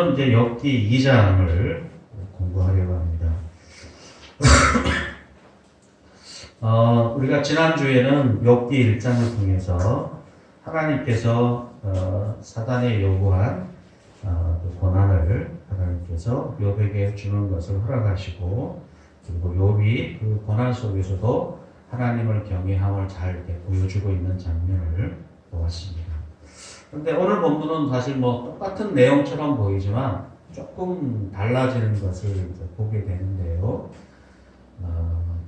이제 욥기 2장을 공부하려고 합니다. 우리가 지난주에는 욥기 1장을 통해서 하나님께서 사단에 요구한 그 고난을 하나님께서 욥에게 주는 것을 허락하시고, 그리고 욥이 그 고난 속에서도 하나님을 경외함을 잘 이렇게 보여주고 있는 장면을 보았습니다. 그런데 오늘 본문은 사실 뭐 똑같은 내용처럼 보이지만 조금 달라지는 것을 보게 되는데요.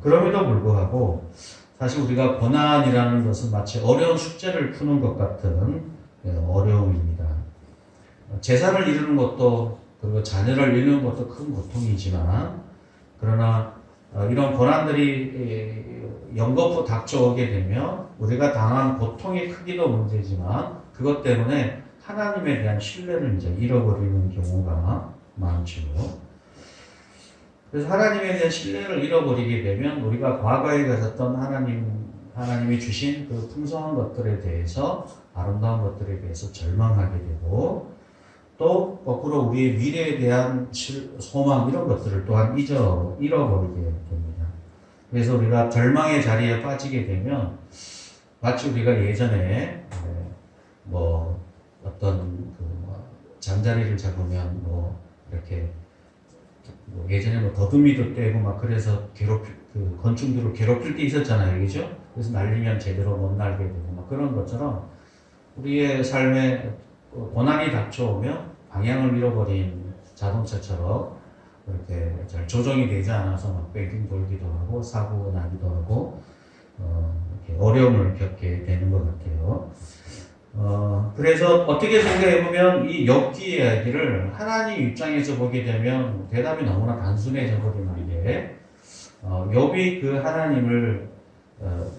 그럼에도 불구하고 사실 우리가 고난이라는 것은 마치 어려운 숙제를 푸는 것 같은 어려움입니다. 재산을 잃는 것도, 그리고 자녀를 잃는 것도 큰 고통이지만, 그러나 이런 고난들이 연거푸 닥쳐오게 되면 우리가 당한 고통의 크기도 문제지만 그것 때문에 하나님에 대한 신뢰를 이제 잃어버리는 경우가 많죠. 그래서 하나님에 대한 신뢰를 잃어버리게 되면 우리가 과거에 가졌던 하나님이 주신 그 풍성한 것들에 대해서, 아름다운 것들에 대해서 절망하게 되고, 또 거꾸로 우리의 미래에 대한 소망, 이런 것들을 또한 잃어버리게 됩니다. 그래서 우리가 절망의 자리에 빠지게 되면 마치 우리가 예전에 뭐 어떤 잠자리를 잡으면 이렇게 예전에 더듬이도 떼고 막 그래서 그 건충들을 괴롭힐 때 있었잖아요, 그죠? 그래서 날리면 제대로 못 날게 되고 막 그런 것처럼 우리의 삶에 고난이 닥쳐오면 방향을 잃어버린 자동차처럼 이렇게 잘 조정이 되지 않아서 막 뺑뺑 돌기도 하고 사고 나기도 하고 이렇게 어려움을 겪게 되는 것 같아요. 그래서 어떻게 생각해보면 이 욥기 이야기를 하나님 입장에서 보게 되면 대답이 너무나 단순해져 버리는 게, 욥이 그 하나님을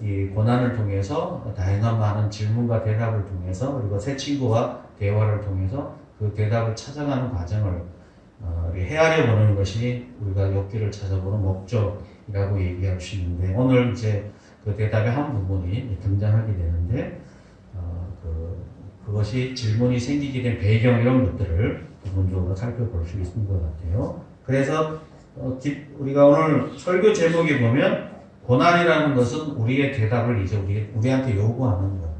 이 고난을 통해서 다양한 많은 질문과 대답을 통해서, 그리고 새 친구와 대화를 통해서 그 대답을 찾아가는 과정을 헤아려 보는 것이 우리가 욥기를 찾아보는 목적이라고 얘기할 수 있는데, 오늘 이제 그 대답의 한 부분이 등장하게 되는데, 그것이 질문이 생기게 된 배경, 이런 것들을 부분적으로 살펴볼 수 있는 것 같아요. 그래서 우리가 오늘 설교 제목에 보면 고난이라는 것은 우리의 대답을 이제 우리한테 요구하는 거예요.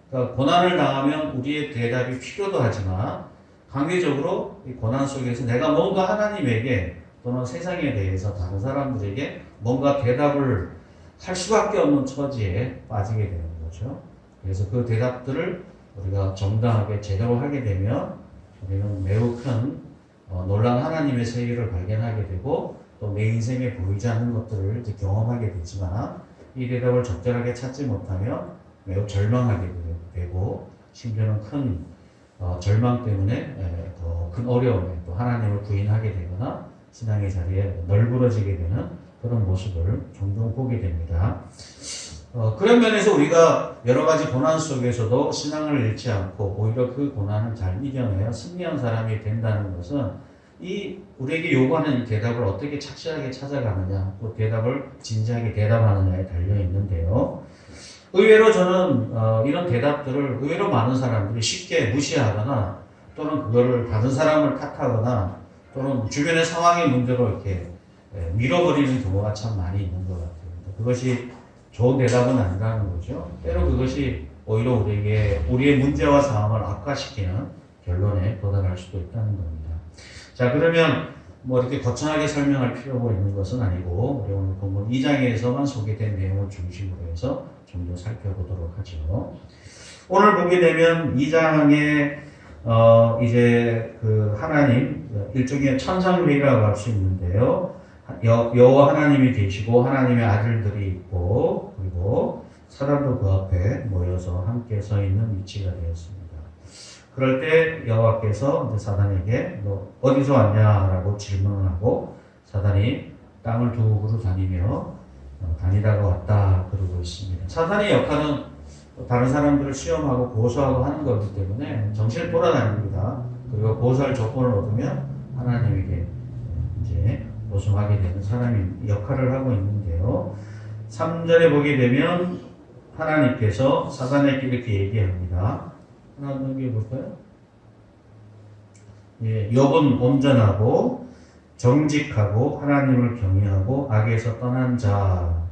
그러니까 고난을 당하면 우리의 대답이 필요도 하지만 강제적으로 이 고난 속에서 내가 뭔가 하나님에게 또는 세상에 대해서 다른 사람들에게 뭔가 대답을 할 수밖에 없는 처지에 빠지게 되는 거죠. 그래서 그 대답들을 우리가 정당하게 제대로 하게 되면 우리는 매우 큰 놀라운 하나님의 세계를 발견하게 되고, 또 내 인생에 보이지 않는 것들을 이제 경험하게 되지만, 이 대답을 적절하게 찾지 못하면 매우 절망하게 되고, 심지어는 큰 절망 때문에 더 큰 어려움에 또 하나님을 부인하게 되거나 신앙의 자리에 널브러지게 되는 그런 모습을 종종 보게 됩니다. 그런 면에서 우리가 여러 가지 고난 속에서도 신앙을 잃지 않고 오히려 그 고난을 잘 이겨내어 승리한 사람이 된다는 것은 우리에게 요구하는 이 대답을 어떻게 착실하게 찾아가느냐, 또 대답을 진지하게 대답하느냐에 달려 있는데요. 의외로 저는 이런 대답들을 의외로 많은 사람들이 쉽게 무시하거나, 또는 그거를 다른 사람을 탓하거나, 또는 주변의 상황의 문제로 이렇게 밀어버리는 경우가 참 많이 있는 것 같아요. 그것이 좋은 대답은 아니라는 거죠. 때로 그것이 오히려 우리의 문제와 상황을 악화시키는 결론에 도달할 수도 있다는 겁니다. 자, 그러면 이렇게 거창하게 설명할 필요가 있는 것은 아니고, 우리 오늘 본문 2장에서만 소개된 내용을 중심으로 해서 좀 더 살펴보도록 하죠. 오늘 보게 되면 2장에 이제 그 하나님, 일종의 천상회의라고 할 수 있는데요. 여호와 하나님이 계시고 하나님의 아들들이 있고, 그리고 사람도 그 앞에 모여서 함께 서 있는 위치가 되었습니다. 그럴 때 여호와께서 이제 사단에게 너 어디서 왔냐라고 질문을 하고, 사단이 땅을 두루두루 다니다가 왔다 그러고 있습니다. 사단의 역할은 다른 사람들을 시험하고 고소하고 하는 거기 때문에 정신을 돌아다닙니다. 그리고 고소할 조건을 얻으면 하나님에게 이제 고소하게 되는 사람이 역할을 하고 있는데요. 3절에 보게 되면 하나님께서 사단에게 이렇게 얘기합니다. 하나 넘겨볼까요? 예, 욥은 온전하고 정직하고 하나님을 경외하고 악에서 떠난 자임을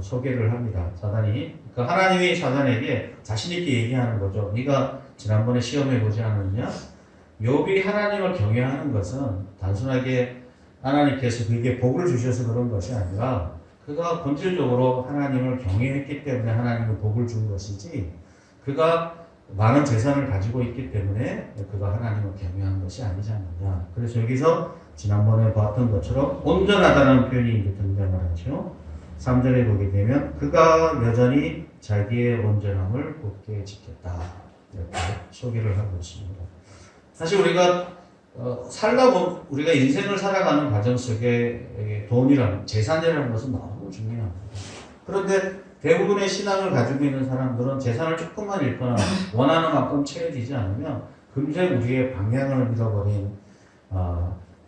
소개를 합니다. 사단이. 그러니까 하나님이 사단에게 자신 있게 얘기하는 거죠. 네가 지난번에 시험해 보지 않았냐? 욥이 하나님을 경외하는 것은 단순하게 하나님께서 그에게 복을 주셔서 그런 것이 아니라 그가 본질적으로 하나님을 경외했기 때문에 하나님은 복을 준 것이지 그가 많은 재산을 가지고 있기 때문에 그가 하나님을 경외한 것이 아니지 않느냐. 그래서 여기서 지난번에 봤던 것처럼 온전하다는 표현이 이제 등장을 하죠. 3절에 보게 되면 그가 여전히 자기의 온전함을 굳게 지켰다. 이렇게 소개를 하고 있습니다. 사실 우리가 살다 보면 우리가 인생을 살아가는 과정 속에 돈이라는 재산이라는 것은 너무 중요합니다. 그런데 대부분의 신앙을 가지고 있는 사람들은 재산을 조금만 잃거나 원하는 만큼 채워지지 않으면 금세 우리의 방향을 잃어버린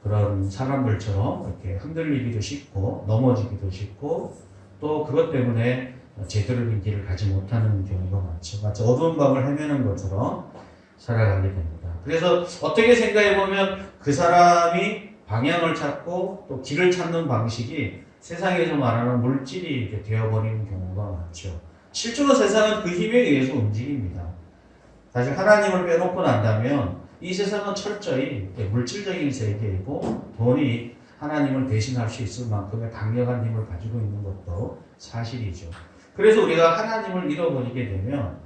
그런 사람들처럼 이렇게 흔들리기도 쉽고 넘어지기도 쉽고 또 그것 때문에 제대로 된 길을 가지 못하는 경우가 많죠. 마치 어두운 밤을 헤매는 것처럼 살아가게 됩니다. 그래서 어떻게 생각해 보면 그 사람이 방향을 찾고 또 길을 찾는 방식이 세상에서 말하는 물질이 되어버리는 경우가 많죠. 실제로 세상은 그 힘에 의해서 움직입니다. 사실 하나님을 빼놓고 난다면 이 세상은 철저히 물질적인 세계이고 돈이 하나님을 대신할 수 있을 만큼의 강력한 힘을 가지고 있는 것도 사실이죠. 그래서 우리가 하나님을 잃어버리게 되면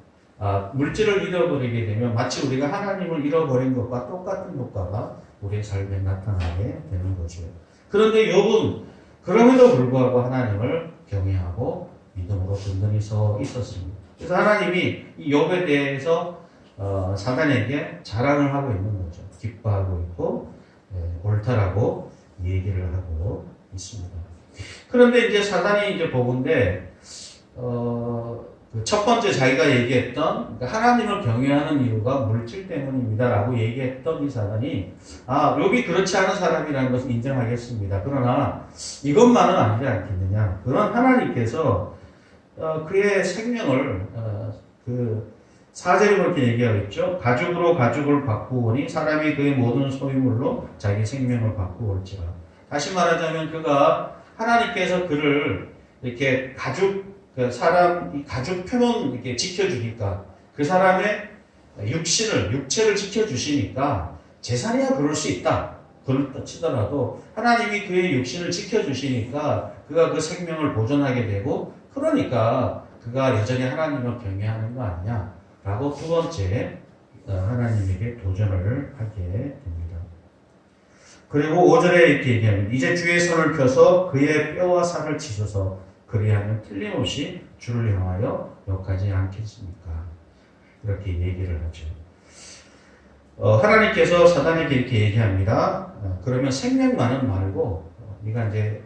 물질을 잃어버리게 되면 마치 우리가 하나님을 잃어버린 것과 똑같은 효과가 우리의 삶에 나타나게 되는 거죠. 그런데 욥은 그럼에도 불구하고 하나님을 경외하고 믿음으로 든든히 서 있었습니다. 그래서 하나님이 이 욥에 대해서 사단에게 자랑을 하고 있는 거죠. 기뻐하고 있고 옳다라고 얘기를 하고 있습니다. 그런데 이제 사단이 이제 보건대 첫 번째 자기가 얘기했던 하나님을 경외하는 이유가 물질 때문입니다라고 얘기했던 이 사단이 욥이 그렇지 않은 사람이라는 것을 인정하겠습니다. 그러나 이것만은 아니지 않겠느냐. 그런 하나님께서 그의 생명을 그 4절에 그렇게 얘기하고 있죠. 가죽으로 가죽을 바꾸오니 사람이 그의 모든 소유물로 자기 생명을 바꾸올지라. 다시 말하자면 그가 하나님께서 그를 이렇게 이 가죽 표면 이렇게 지켜주니까 그 사람의 육체를 지켜주시니까 재산이야 그럴 수 있다. 그렇다 치더라도 하나님이 그의 육신을 지켜주시니까 그가 그 생명을 보존하게 되고 그러니까 그가 여전히 하나님을 경외하는 거 아니냐 라고 두 번째 하나님에게 도전을 하게 됩니다. 그리고 5절에 이렇게 얘기하면 이제 주의 손을 펴서 그의 뼈와 살을 치소서 그리하면 틀림없이 주를 향하여 욕하지 않겠습니까? 이렇게 얘기를 하죠. 하나님께서 사단에게 이렇게 얘기합니다. 그러면 생명만은 말고 네가 이제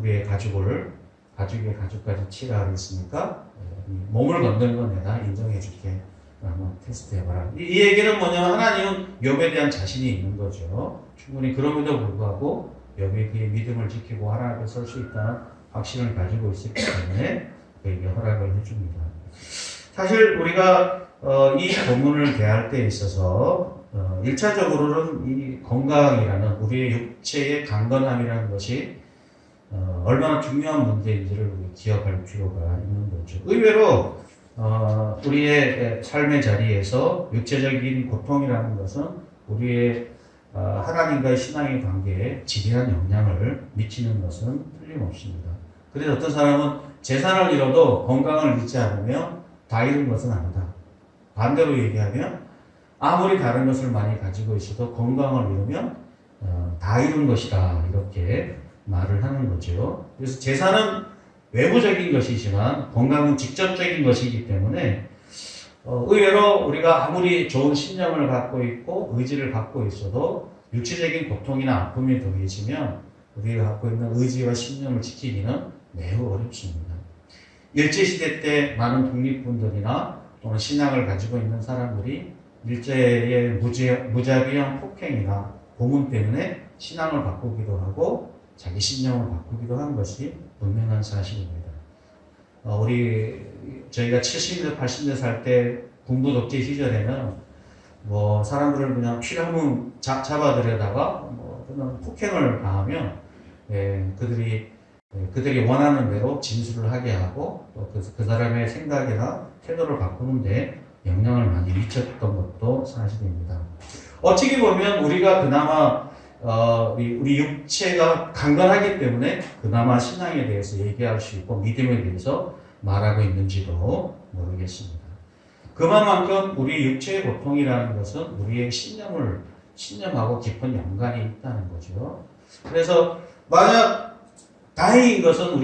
우리의 가죽의 가죽까지 치라 하겠습니까? 몸을 건드는 건 내가 인정해 줄게. 한번 테스트 해봐라. 이 얘기는 뭐냐면 하나님은 욥에 대한 자신이 있는 거죠. 충분히 그럼에도 불구하고 욥이 그의 믿음을 지키고 하나님 앞에 설 수 있다는 확신을 가지고 있었기 때문에 그에게 허락을 해줍니다. 사실 우리가 이 본문을 대할 때 있어서 1차적으로는 이 건강이라는 우리의 육체의 강건함이라는 것이 얼마나 중요한 문제인지를 기억할 필요가 있는 거죠. 의외로 우리의 삶의 자리에서 육체적인 고통이라는 것은 우리의 하나님과의 신앙의 관계에 지대한 영향을 미치는 것은 틀림없습니다. 그래서 어떤 사람은 재산을 잃어도 건강을 잃지 않으면 다 잃은 것은 아니다. 반대로 얘기하면 아무리 다른 것을 많이 가지고 있어도 건강을 잃으면 다 잃은 것이다. 이렇게 말을 하는 거죠. 그래서 재산은 외부적인 것이지만 건강은 직접적인 것이기 때문에 의외로 우리가 아무리 좋은 신념을 갖고 있고 의지를 갖고 있어도 육체적인 고통이나 아픔이 더해지면 우리가 갖고 있는 의지와 신념을 지키기는 매우 어렵습니다. 일제시대 때 많은 독립군들이나 또는 신앙을 가지고 있는 사람들이 일제의 무자비한 폭행이나 고문 때문에 신앙을 바꾸기도 하고 자기 신념을 바꾸기도 한 것이 분명한 사실입니다. 저희가 70대, 80대 살 때 군부 독재 시절에는 뭐 사람들을 그냥 피라문 잡아들여다가 뭐 그냥 폭행을 가하면 그들이 원하는 대로 진술을 하게 하고 또 그 사람의 생각이나 태도를 바꾸는데 영향을 많이 미쳤던 것도 사실입니다. 어떻게 보면 우리가 그나마 우리 육체가 강건하기 때문에 그나마 신앙에 대해서 얘기할 수 있고 믿음에 대해서 말하고 있는지도 모르겠습니다. 그만큼 우리 육체의 고통이라는 것은 우리의 신념하고 깊은 연관이 있다는 거죠. 그래서 만약 다행인 것은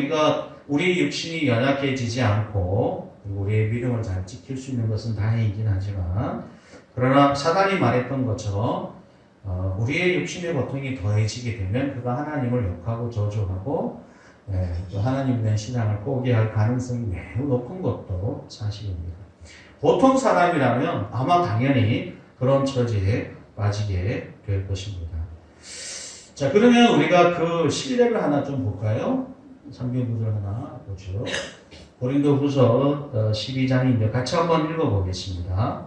우리 육신이 연약해지지 않고 우리의 믿음을 잘 지킬 수 있는 것은 다행이긴 하지만 그러나 사단이 말했던 것처럼 우리의 육신의 고통이 더해지게 되면 그가 하나님을 욕하고 저주하고 또 하나님에 대한 신앙을 포기할 가능성이 매우 높은 것도 사실입니다. 보통 사람이라면 아마 당연히 그런 처지에 빠지게 될 것입니다. 자, 그러면 우리가 그 신뢰를 하나 좀 볼까요? 성경 구절 하나 보죠. 고린도후서 12장인데 같이 한번 읽어보겠습니다.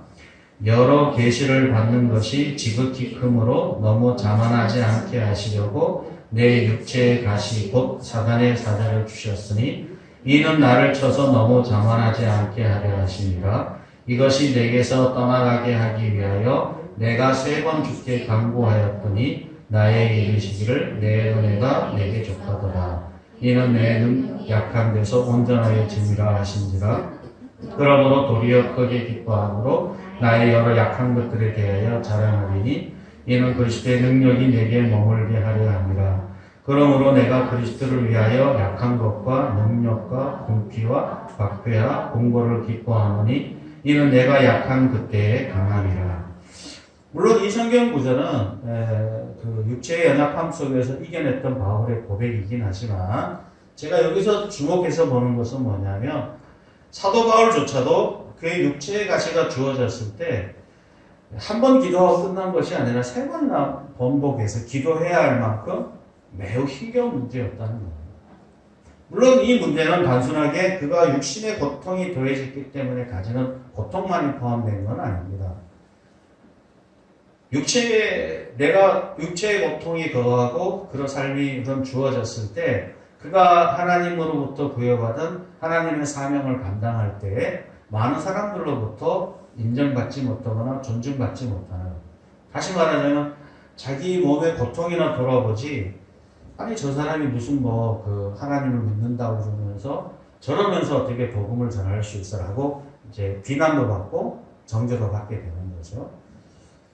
여러 계시를 받는 것이 지극히 크므로 너무 자만하지 않게 하시려고 내 육체의 가시 곧 사단의 사자를 주셨으니 이는 나를 쳐서 너무 자만하지 않게 하려 하십니다. 이것이 내게서 떠나가게 하기 위하여 내가 3번 주께 간구하였더니 나에게 이르시기를 내 은혜가 내게 족하더라. 이는 내 는 약한 데서 온전하여 짐이라 하신지라. 그러므로 도리어 크게 기뻐함으로 나의 여러 약한 것들에 대하여 자랑하리니 이는 그리스도의 능력이 내게 머물게 하려 함이라. 그러므로 내가 그리스도를 위하여 약한 것과 능력과 궁피와 박해와 공고를 기뻐하노니 이는 내가 약한 그때에 강함이라. 물론 이 성경 구절은 그 육체의 연약함 속에서 이겨냈던 바울의 고백이긴 하지만 제가 여기서 주목해서 보는 것은 뭐냐면 사도 바울조차도 그의 육체의 가시가 주어졌을 때 한 번 기도하고 끝난 것이 아니라 3번이나 번복해서 기도해야 할 만큼 매우 힘겨운 문제였다는 거예요. 물론 이 문제는 단순하게 그가 육신의 고통이 더해졌기 때문에 가지는 고통만이 포함된 건 아닙니다. 내가 육체의 고통이 더하고 그런 삶이 주어졌을 때 그가 하나님으로부터 부여받은 하나님의 사명을 감당할 때에 많은 사람들로부터 인정받지 못하거나 존중받지 못하는, 다시 말하자면 자기 몸의 고통이나 돌아보지 아니 저 사람이 무슨 하나님을 믿는다고 그러면서 저러면서 어떻게 복음을 전할 수 있어라고 이제 비난도 받고 정죄도 받게 되는 거죠.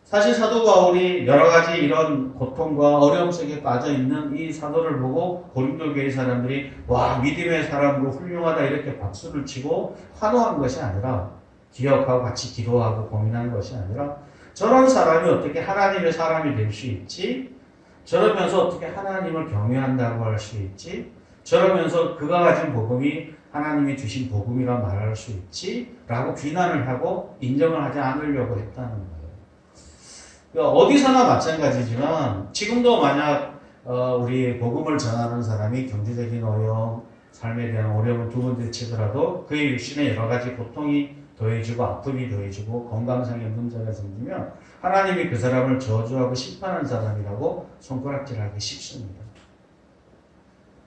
사실 사도 바울이 여러 가지 이런 고통과 어려움 속에 빠져 있는 이 사도를 보고 고린도 교회 사람들이 와 믿음의 사람으로 훌륭하다 이렇게 박수를 치고 환호한 것이 아니라 기억하고 같이 기도하고 고민한 것이 아니라 저런 사람이 어떻게 하나님의 사람이 될 수 있지? 저러면서 어떻게 하나님을 경외한다고 할 수 있지? 저러면서 그가 가진 복음이 하나님이 주신 복음이라 말할 수 있지? 라고 비난을 하고 인정을 하지 않으려고 했다는 거예요. 어디서나 마찬가지지만 지금도 만약 우리 복음을 전하는 사람이 경제적인 어려움, 삶에 대한 어려움을 두 번째 치더라도 그의 육신에 여러 가지 고통이 더해지고 아픔이 더해지고 건강상의 문제가 생기면 하나님이 그 사람을 저주하고 심판하는 사람이라고 손가락질하기 쉽습니다.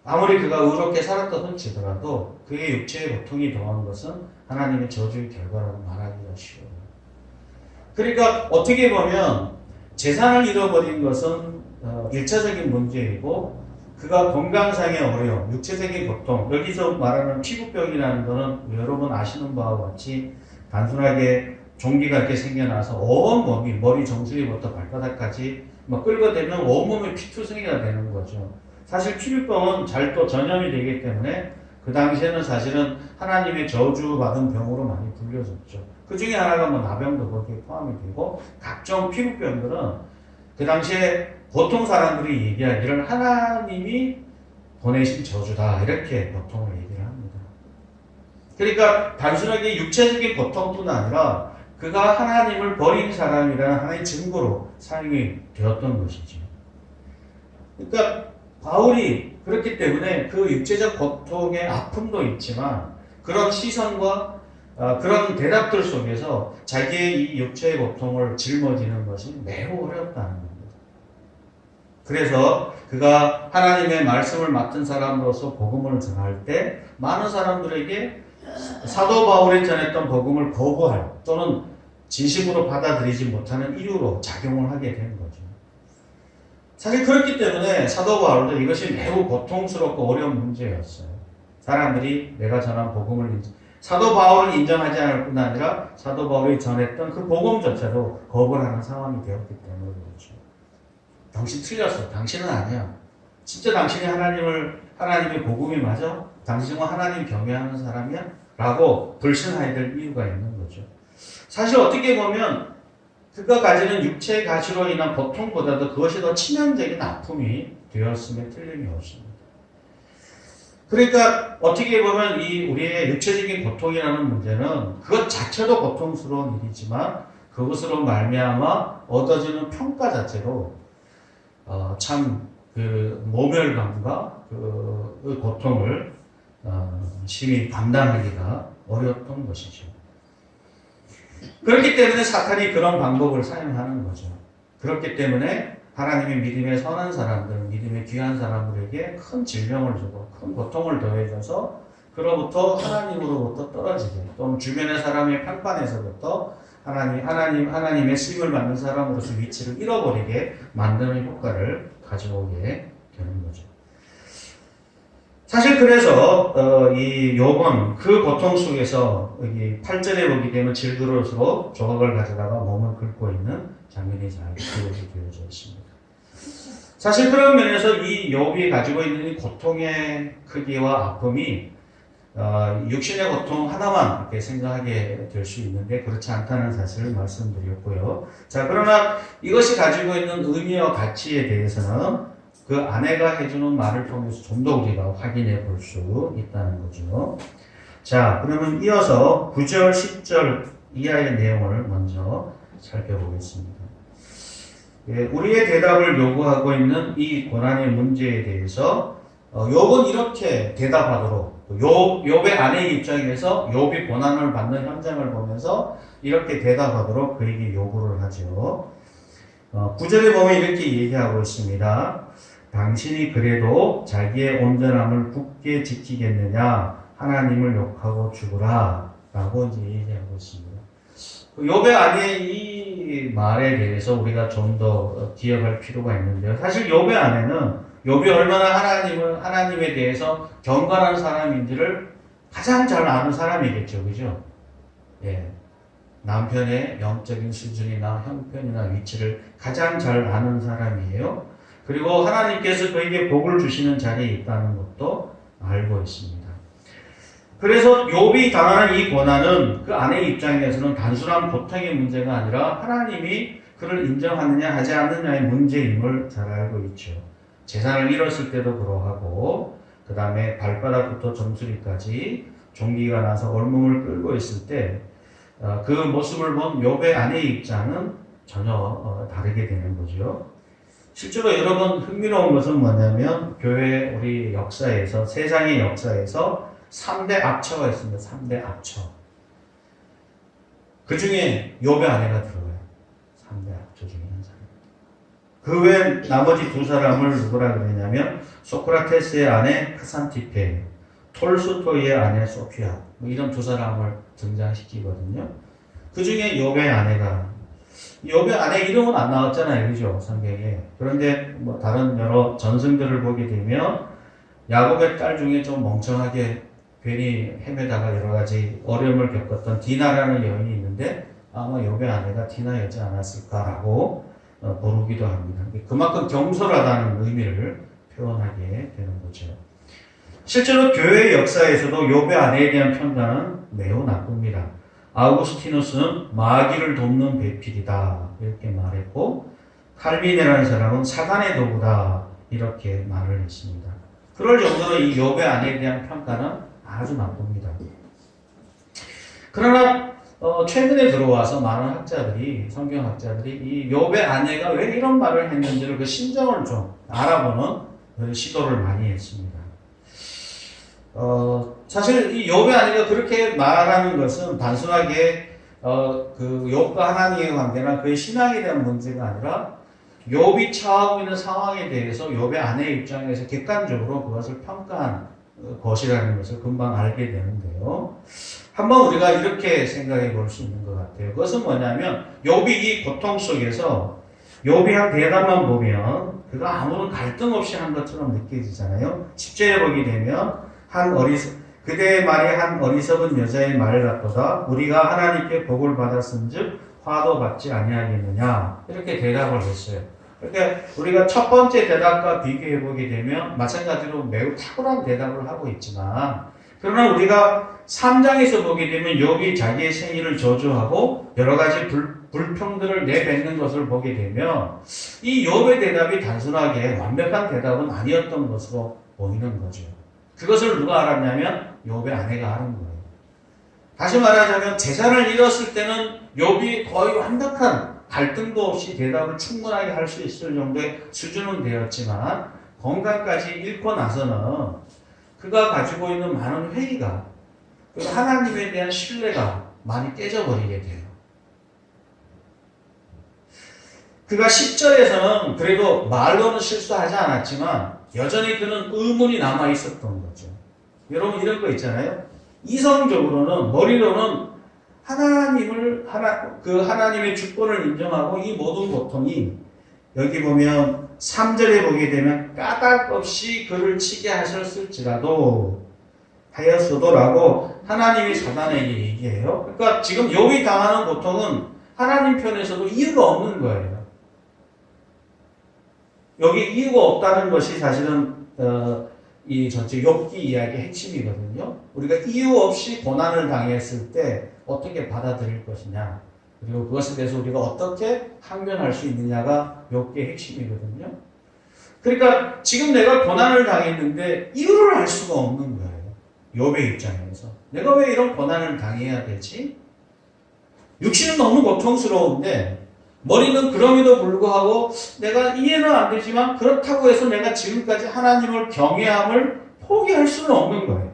아무리 그가 의롭게 살았다 손치더라도 그의 육체의 고통이 더한 것은 하나님의 저주의 결과라고 말하기가 쉬워요. 그러니까 어떻게 보면 재산을 잃어버린 것은 1차적인 문제이고 그가 건강상의 어려움, 육체적인 고통, 여기서 말하는 피부병이라는 것은 여러분 아시는 바와 같이 단순하게 종기가 이렇게 생겨나서 온 몸이 머리 정수리부터 발바닥까지 끌어대면 온몸이 피투성이가 되는 거죠. 사실 피부병은 잘 또 전염이 되기 때문에 그 당시에는 사실은 하나님의 저주받은 병으로 많이 불려졌죠. 그 중에 하나가 나병도 거기에 포함이 되고 각종 피부병들은 그 당시에 보통 사람들이 얘기하기를 하나님이 보내신 저주다 이렇게 보통을 얘기를 합니다. 그러니까 단순하게 육체적인 고통뿐 아니라 그가 하나님을 버린 사람이라는 하나의 증거로 사용이 되었던 것이죠. 그러니까 바울이 그렇기 때문에 그 육체적 고통의 아픔도 있지만 그런 시선과 그런 대답들 속에서 자기의 이 육체의 고통을 짊어지는 것이 매우 어렵다는 겁니다. 그래서 그가 하나님의 말씀을 맡은 사람으로서 복음을 전할 때 많은 사람들에게 사도 바울이 전했던 복음을 거부할 또는 진심으로 받아들이지 못하는 이유로 작용을 하게 된 거죠. 사실 그렇기 때문에 사도 바울도 이것이 매우 고통스럽고 어려운 문제였어요. 사람들이 내가 전한 복음을 사도 바울을 인정하지 않을 뿐 아니라 사도 바울이 전했던 그 복음조차도 거부하는 상황이 되었기 때문에 그렇죠. 당신 틀렸어. 당신은 아니야. 진짜 당신이 하나님의 복음이 맞아? 당신은 하나님 경외하는 사람이야? 라고 불신하게 될 이유가 있는 거죠. 사실 어떻게 보면 그가 가지는 육체의 가시로 인한 고통보다도 그것이 더 치명적인 아픔이 되었음에 틀림이 없습니다. 그러니까 어떻게 보면 이 우리의 육체적인 고통이라는 문제는 그것 자체도 고통스러운 일이지만 그것으로 말미암아 얻어지는 평가 자체로 참 그 모멸감과 그 고통을 심히 감당하기가 어려웠던 것이죠. 그렇기 때문에 사탄이 그런 방법을 사용하는 거죠. 그렇기 때문에 하나님의 믿음에 선한 사람들, 믿음에 귀한 사람들에게 큰 질병을 주고 큰 고통을 더해줘서 그로부터 하나님으로부터 떨어지게 또는 주변의 사람의 평판에서부터 하나님의 쓰임을 받는 사람으로서 위치를 잃어버리게 만드는 효과를 가져오게 되는 거죠. 사실 그래서 이 욥은 그 고통 속에서 여기 8절에 보게 되면 질그릇으로 조각을 가져다가 몸을 긁고 있는 장면이 잘 기록이 되어져 있습니다. 사실 그런 면에서 이 욥이 가지고 있는 이 고통의 크기와 아픔이 육신의 고통 하나만 이렇게 생각하게 될 수 있는데 그렇지 않다는 사실을 말씀드렸고요. 자, 그러나 이것이 가지고 있는 의미와 가치에 대해서는 그 아내가 해주는 말을 통해서 좀 더 우리가 확인해 볼 수 있다는 거죠. 자, 그러면 이어서 9절, 10절 이하의 내용을 먼저 살펴보겠습니다. 예, 우리의 대답을 요구하고 있는 이 고난의 문제에 대해서 욥은 이렇게 대답하도록 욥의 아내의 입장에서 욥이 고난을 받는 현장을 보면서 이렇게 대답하도록 그에게 요구를 하죠. 9절에 보면 이렇게 얘기하고 있습니다. 당신이 그래도 자기의 온전함을 굳게 지키겠느냐? 하나님을 욕하고 죽으라. 라고 이제 얘기하고 있습니다. 욥의 아내의 이 말에 대해서 우리가 좀 더 기억할 필요가 있는데요. 사실 욥의 아내는 욥이 얼마나 하나님에 대해서 경건한 사람인지를 가장 잘 아는 사람이겠죠. 그죠? 예. 남편의 영적인 수준이나 형편이나 위치를 가장 잘 아는 사람이에요. 그리고 하나님께서 그에게 복을 주시는 자리에 있다는 것도 알고 있습니다. 그래서 욥이 당하는 이 고난은 그 아내의 입장에서는 단순한 고통의 문제가 아니라 하나님이 그를 인정하느냐 하지 않느냐의 문제임을 잘 알고 있죠. 재산을 잃었을 때도 그러하고 그 다음에 발바닥부터 정수리까지 종기가 나서 얼몸을 끌고 있을 때 그 모습을 본 욥의 아내의 입장은 전혀 다르게 되는 거죠. 실제로 여러분 흥미로운 것은 뭐냐면 교회 우리 역사에서 세상의 역사에서 3대 압처가 있습니다. 3대 압처. 그 중에 욥의 아내가 들어가요. 3대 압처 중에 한 사람. 그 외 나머지 두 사람을 누구라 그러냐면 소크라테스의 아내 카산티페, 톨스토이의 아내 소피아 이런 두 사람을 등장시키거든요. 그 중에 욥의 아내가 욥의 아내 이름은 안 나왔잖아요. 그죠? 성경에. 그런데 뭐 다른 여러 전승들을 보게 되면 야곱의 딸 중에 좀 멍청하게 괜히 헤매다가 여러 가지 어려움을 겪었던 디나라는 여인이 있는데 아마 욥의 아내가 디나였지 않았을까라고 부르기도 합니다. 그만큼 경솔하다는 의미를 표현하게 되는 거죠. 실제로 교회의 역사에서도 욥의 아내에 대한 평가는 매우 나쁩니다. 아우구스티누스는 마귀를 돕는 배필이다 이렇게 말했고 칼빈이라는 사람은 사단의 도구다 이렇게 말을 했습니다. 그럴 정도로 이 욥의 아내에 대한 평가는 아주 나쁩니다. 그러나 최근에 들어와서 많은 학자들이 성경학자들이 이 욥의 아내가 왜 이런 말을 했는지를 그 심정을 좀 알아보는 시도를 많이 했습니다. 사실 이 욥의 아내가 그렇게 말하는 것은 단순하게 그 욥과 하나님의 관계나 그의 신앙에 대한 문제가 아니라 욥이 처하고 있는 상황에 대해서 욥의 아내의 입장에서 객관적으로 그것을 평가한 것이라는 것을 금방 알게 되는데요. 한번 우리가 이렇게 생각해 볼 수 있는 것 같아요. 그것은 뭐냐면 욥이 이 고통 속에서 욥이 한 대답만 보면 그가 아무런 갈등 없이 한 것처럼 느껴지잖아요. 10절에 보게 되면 그대의 말이 한 어리석은 여자의 말 같도다. 우리가 하나님께 복을 받았은즉 화도 받지 아니하겠느냐 이렇게 대답을 했어요. 그러니까 우리가 첫 번째 대답과 비교해 보게 되면 마찬가지로 매우 탁월한 대답을 하고 있지만 그러나 우리가 3장에서 보게 되면 욥이 자기의 생일을 저주하고 여러 가지 불평들을 내뱉는 것을 보게 되면 이 욥의 대답이 단순하게 완벽한 대답은 아니었던 것으로 보이는 거죠. 그것을 누가 알았냐면 욥의 아내가 아는 거예요. 다시 말하자면 재산을 잃었을 때는 욥이 거의 완벽한 갈등도 없이 대답을 충분하게 할 수 있을 정도의 수준은 되었지만 건강까지 잃고 나서는 그가 가지고 있는 많은 회의가 그리고 하나님에 대한 신뢰가 많이 깨져버리게 돼요. 그가 10절에서는 그래도 말로는 실수하지 않았지만 여전히 그는 의문이 남아 있었던 거죠. 여러분 이런 거 있잖아요. 이성적으로는 머리로는 하나님의 주권을 인정하고 이 모든 고통이 여기 보면 3절에 보게 되면 까닭없이 그를 치게 하셨을지라도 하였어도라고 하나님이 사단에게 얘기해요. 그러니까 지금 욥이 당하는 고통은 하나님 편에서도 이유가 없는 거예요. 여기 이유가 없다는 것이 사실은 이 전체 욥기 이야기의 핵심이거든요. 우리가 이유 없이 고난을 당했을 때 어떻게 받아들일 것이냐, 그리고 그것에 대해서 우리가 어떻게 항변할 수 있느냐가 욥기의 핵심이거든요. 그러니까 지금 내가 고난을 당했는데 이유를 알 수가 없는 거예요. 욥의 입장에서 내가 왜 이런 고난을 당해야 되지? 육신은 너무 고통스러운데 머리는 그럼에도 불구하고 내가 이해는 안 되지만 그렇다고 해서 내가 지금까지 하나님을 경외함을 포기할 수는 없는 거예요.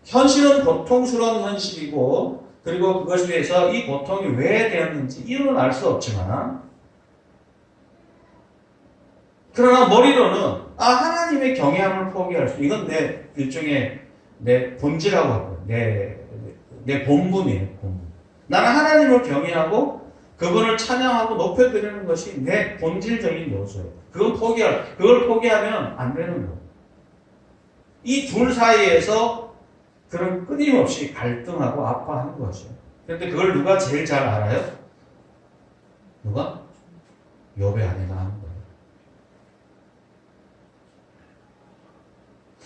현실은 고통스러운 현실이고 그리고 그것에 대해서 이 고통이 왜 되었는지 이유는 알 수 없지만 그러나 머리로는 하나님의 경외함을 포기할 수 이건 내 일종의 내 본질이라고 하고 내 본분이에요. 본분. 나는 하나님을 경외하고 그분을 찬양하고 높여드리는 것이 내 본질적인 요소예요. 그걸 포기하면 안 되는 거예요. 이 둘 사이에서 그런 끊임없이 갈등하고 아파하는 거죠. 그런데 그걸 누가 제일 잘 알아요? 누가? 욥의 아내가 하는 거예요.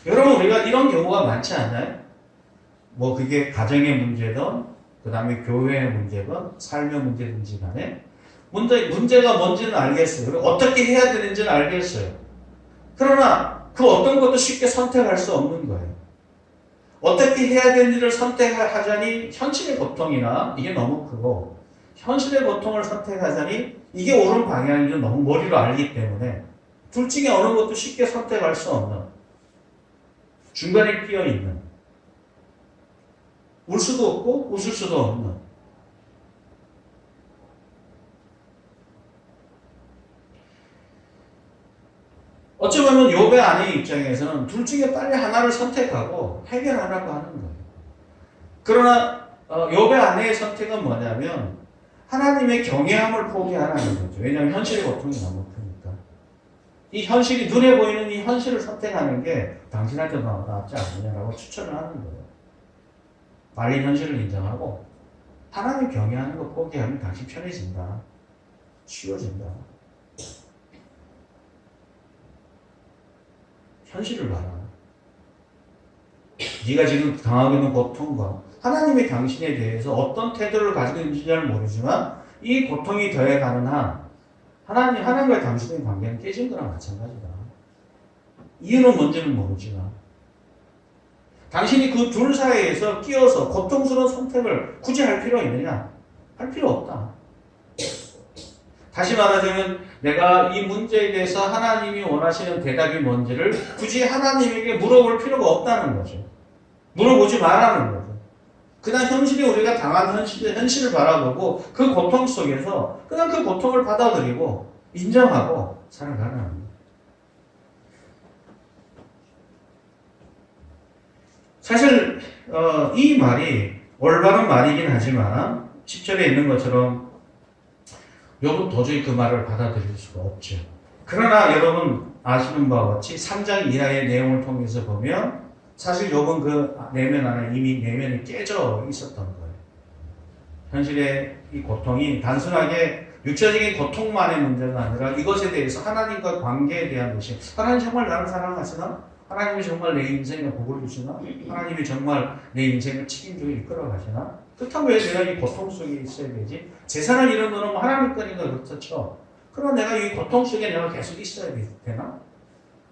여러분 우리가 이런 경우가 많지 않나요? 뭐 그게 가정의 문제든 그 다음에 교회의 문제건 삶의 문제든지 간에 문제가 뭔지는 알겠어요. 어떻게 해야 되는지는 알겠어요. 그러나 그 어떤 것도 쉽게 선택할 수 없는 거예요. 어떻게 해야 되는지를 선택하자니 현실의 고통이나 이게 너무 크고 현실의 고통을 선택하자니 이게 옳은 방향인지 너무 머리로 알기 때문에 둘 중에 어느 것도 쉽게 선택할 수 없는 중간에 끼어있는 울 수도 없고 웃을 수도 없는 어찌 보면 욥의 아내의 입장에서는 둘 중에 빨리 하나를 선택하고 해결하라고 하는 거예요. 그러나 욥의 아내의 선택은 뭐냐면 하나님의 경외함을 포기하라는 거죠. 왜냐하면 현실의 고통이 너무 크니까. 이 현실이 눈에 보이는 이 현실을 선택하는 게 당신한테 낫지 않느냐라고 추천을 하는 거예요. 빨리 현실을 인정하고 하나님 경외하는 거 포기하면 당신 편해진다. 쉬워진다. 현실을 봐라. 네가 지금 당하고 있는 고통과 하나님이 당신에 대해서 어떤 태도를 가지고 있는지 잘 모르지만 이 고통이 더해가는 한 하나님과 당신의 관계는 깨진 거랑 마찬가지다. 이유는 뭔지는 모르지만 당신이 그 둘 사이에서 끼어서 고통스러운 선택을 굳이 할 필요가 있느냐? 할 필요 없다. 다시 말하자면 내가 이 문제에 대해서 하나님이 원하시는 대답이 뭔지를 굳이 하나님에게 물어볼 필요가 없다는 거죠. 물어보지 말라는 거죠. 그냥 현실이 우리가 당한 현실을 바라보고 그 고통 속에서 그냥 그 고통을 받아들이고 인정하고 살아가는 겁니다. 사실 이 말이 올바른 말이긴 하지만 10절에 있는 것처럼 욥은 도저히 그 말을 받아들일 수가 없죠. 그러나 여러분 아시는 바와 같이 3장 이하의 내용을 통해서 보면 사실 욥은 그 내면 안에 이미 내면이 깨져 있었던 거예요. 현실의 이 고통이 단순하게 육체적인 고통만의 문제가 아니라 이것에 대해서 하나님과 관계에 대한 것이 하나님 정말 나를 사랑하시나? 하나님이 정말 내 인생에 복을 주시나? 하나님이 정말 내 인생을 책임지고 이끌어 가시나? 그렇다면 왜 내가 이 고통 속에 있어야 되지? 재산을 잃은 거는 하나님 거니까 그렇죠. 그럼 내가 이 고통 속에 내가 계속 있어야 되나?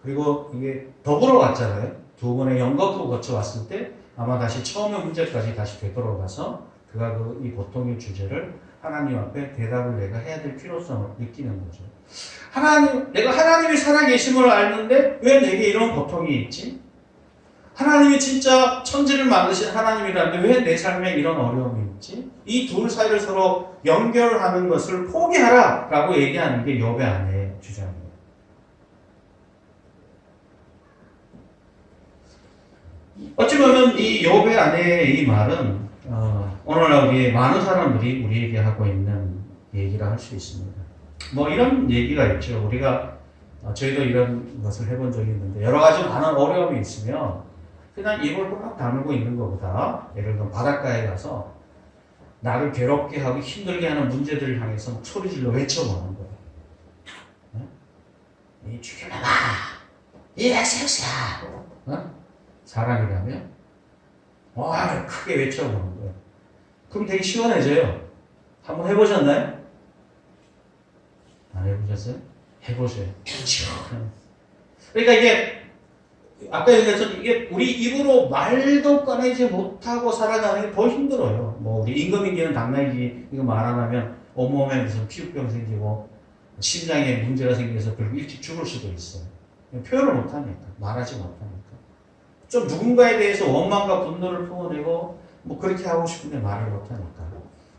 그리고 이게 더불어 왔잖아요. 두 번의 연거푸 거쳐왔을 때 아마 다시 처음의 문제까지 다시 되돌아가서 그가 이 고통의 주제를 하나님 앞에 대답을 내가 해야 될 필요성을 느끼는 거죠. 내가 하나님이 살아계심을 알는데 왜 내게 이런 고통이 있지? 하나님이 진짜 천지를 만드신 하나님이라는데 왜 내 삶에 이런 어려움이 있지? 이 둘 사이를 서로 연결하는 것을 포기하라 라고 얘기하는 게 욥의 아내의 주장이에요. 어찌 보면 이 욥의 아내의 이 말은 오늘날 우리 많은 사람들이 우리에게 하고 있는 얘기라 할 수 있습니다. 뭐 이런 얘기가 있죠. 우리가 저희도 이런 것을 해본 적이 있는데 여러 가지 많은 어려움이 있으면 그냥 입을 꽉 다물고 있는 것보다 예를 들면 바닷가에 가서 나를 괴롭게 하고 힘들게 하는 문제들을 향해서 막 소리질러 외쳐보는 거예요. 네? 이 죽여놔봐! 이 엑스엑스야! 사람이라면 크게 외쳐보는 거예요. 그럼 되게 시원해져요. 한번 해보셨나요? 안 해보셨어요? 해보세요. 그러니까 이게 아까 얘기했던 이게 우리 입으로 말도 꺼내지 못하고 살아가는 게 더 힘들어요. 뭐 우리 임금이기는 당나귀 이거 말 안 하면 온몸에 무슨 피부병 생기고 심장에 문제가 생겨서 결국 일찍 죽을 수도 있어요. 표현을 못하니까, 말하지 못하니까. 좀 누군가에 대해서 원망과 분노를 품어내고 뭐 그렇게 하고 싶은데 말을 못하니까.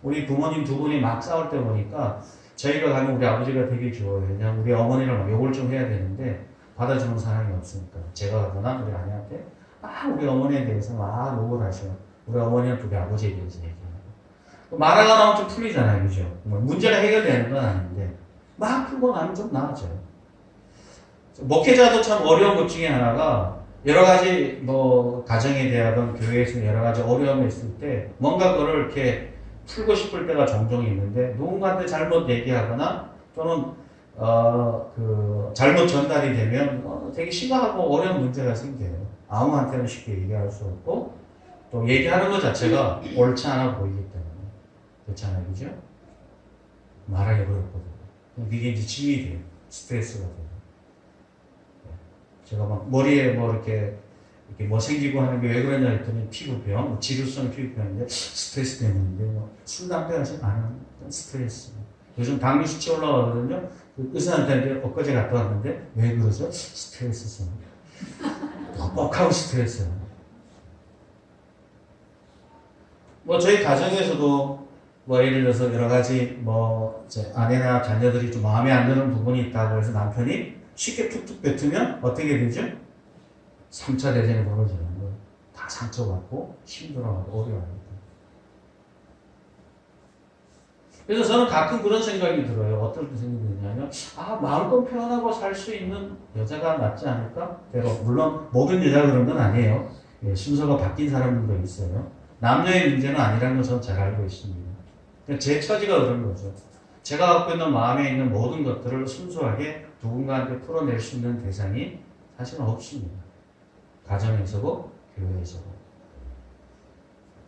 우리 부모님 두 분이 막 싸울 때 보니까 저희가 가면 우리 아버지가 되게 좋아요. 그냥 우리 어머니를 막 욕을 좀 해야 되는데 받아주는 사람이 없으니까 제가 가거나 우리 아내한테 우리 어머니에 대해서 막 욕을 하셔요. 우리 어머니는 우리 아버지에 대해서 얘기하고 말하다 나오면 좀 풀리잖아요. 그죠? 문제가 해결되는 건 아닌데 막 풀고 나면 좀 나아져요. 목회자도 참 어려운 것 중에 하나가 여러 가지 뭐 가정에 대하든 교회에서 여러 가지 어려움이 있을 때 뭔가 그걸 이렇게 풀고 싶을 때가 종종 있는데 누군가한테 잘못 얘기하거나 또는 잘못 전달이 되면 되게 심각하고 어려운 문제가 생겨요. 아무한테는 쉽게 얘기할 수 없고 또 얘기하는 것 자체가 옳지 않아 보이기 때문에 그렇잖아요, 그죠? 말하기 어렵거든요. 이게 이제 짐이 돼요. 스트레스가 돼요. 제가 막 머리에 뭐 이렇게 뭐 생기고 하는 게 왜 그러냐 했더니 피부병, 지루성 피부병인데 스트레스 때문인데 술, 담배 하시면 안 하는 스트레스. 요즘 당뇨 수치 올라가거든요. 그 의사한테 엊그제 갔다 왔는데 왜 그러죠? 스트레스성. 뻑뻑하고 스트레스. 뭐 저희 가정에서도 뭐 예를 들어서 여러 가지 뭐 이제 아내나 자녀들이 좀 마음에 안 드는 부분이 있다고 해서 남편이 쉽게 툭툭 뱉으면 어떻게 되죠? 3차 대전이 벌어지는 거예요. 다 상처받고 힘들어하고 어려워합니다. 그래서 저는 가끔 그런 생각이 들어요. 어떤 생각이 드냐면 마음껏 표현하고 살 수 있는 여자가 낫지 않을까? 물론 모든 여자가 그런 건 아니에요. 순서가 바뀐 사람들도 있어요. 남녀의 문제는 아니라는 걸 저는 잘 알고 있습니다. 제 처지가 그런 거죠. 제가 갖고 있는 마음에 있는 모든 것들을 순수하게 누군가한테 풀어낼 수 있는 대상이 사실은 없습니다. 가정에서고 교회에서고.